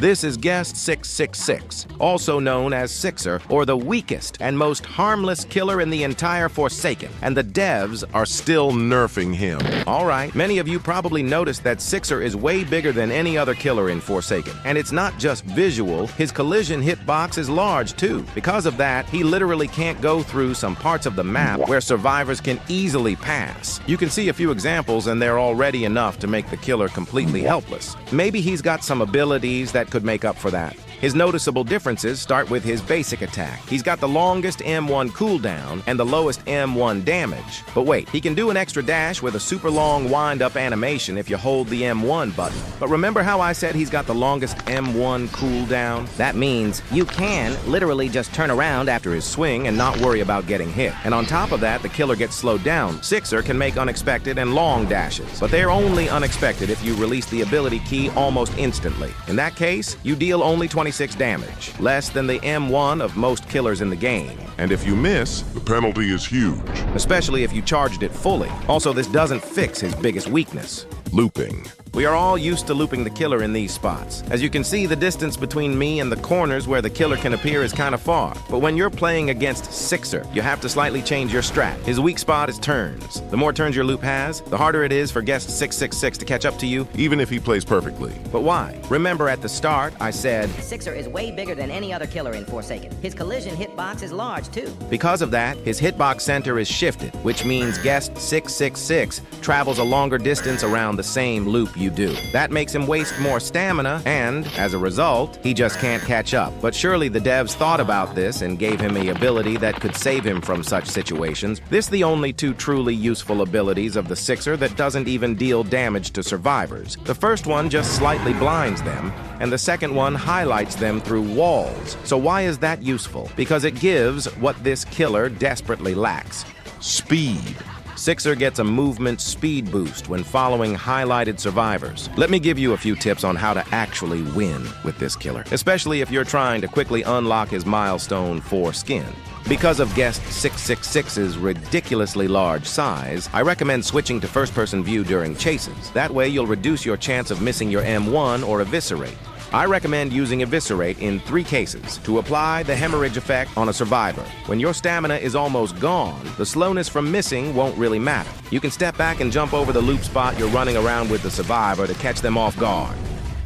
This is Guest 666, also known as Sixer, or the weakest and most harmless killer in the entire Forsaken, and the devs are still nerfing him. Alright, many of you probably noticed that Sixer is way bigger than any other killer in Forsaken, and it's not just visual, his collision hitbox is large too. Because of that, he literally can't go through some parts of the map where survivors can easily pass. You can see a few examples and they're already enough to make the killer completely helpless. Maybe he's got some abilities that could make up for that. His noticeable differences start with his basic attack. He's got the longest M1 cooldown and the lowest M1 damage. But wait, he can do an extra dash with a super long wind-up animation if you hold the M1 button. But remember how I said he's got the longest M1 cooldown? That means you can literally just turn around after his swing and not worry about getting hit. And on top of that, the killer gets slowed down. Sixer can make unexpected and long dashes, but they're only unexpected if you release the ability key almost instantly. In that case, you deal only 26 damage, less than the M1 of most killers in the game. And if you miss, the penalty is huge. Especially if you charged it fully. Also, this doesn't fix his biggest weakness: Looping. we are all used to looping the killer in these spots. As you can see, the distance between me and the corners where the killer can appear is kind of far. But when you're playing against Sixer, you have to slightly change your strat. His weak spot is turns. The more turns your loop has, the harder it is for Guest 666 to catch up to you, Even if he plays perfectly. But why? Remember at the start, I said, Sixer is way bigger than any other killer in Forsaken. His collision hitbox is large, too. because of that, his hitbox center is shifted, which means Guest 666 travels a longer distance around the same loop you do. That makes him waste more stamina, and, as a result, he just can't catch up. But surely the devs thought about this and gave him the ability that could save him from such situations. This the only two truly useful abilities of the Sixer that doesn't even deal damage to survivors. The first one just slightly blinds them, and the second one highlights them through walls. So why is that useful? Because it gives what this killer desperately lacks: Speed. Sixer gets a movement speed boost when following highlighted survivors. Let me give you a few tips on how to actually win with this killer, especially if you're trying to quickly unlock his milestone 4 skin. Because of Guest 666's ridiculously large size, I recommend switching to first-person view during chases. That way you'll reduce your chance of missing your M1 or Eviscerate. I recommend using Eviscerate in 3 cases: to apply the hemorrhage effect on a survivor. When your stamina is almost gone, the slowness from missing won't really matter. You can step back and jump over the loop spot you're running around with the survivor to catch them off guard.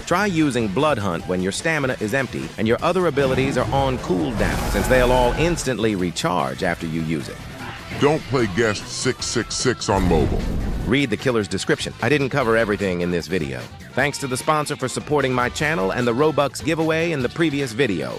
Try using Blood Hunt when your stamina is empty and your other abilities are on cooldown, since they'll all instantly recharge after you use it. Don't play Guest 666 on mobile. Read the killer's description. I didn't cover everything in this video. Thanks to the sponsor for supporting my channel and the Robux giveaway in the previous video.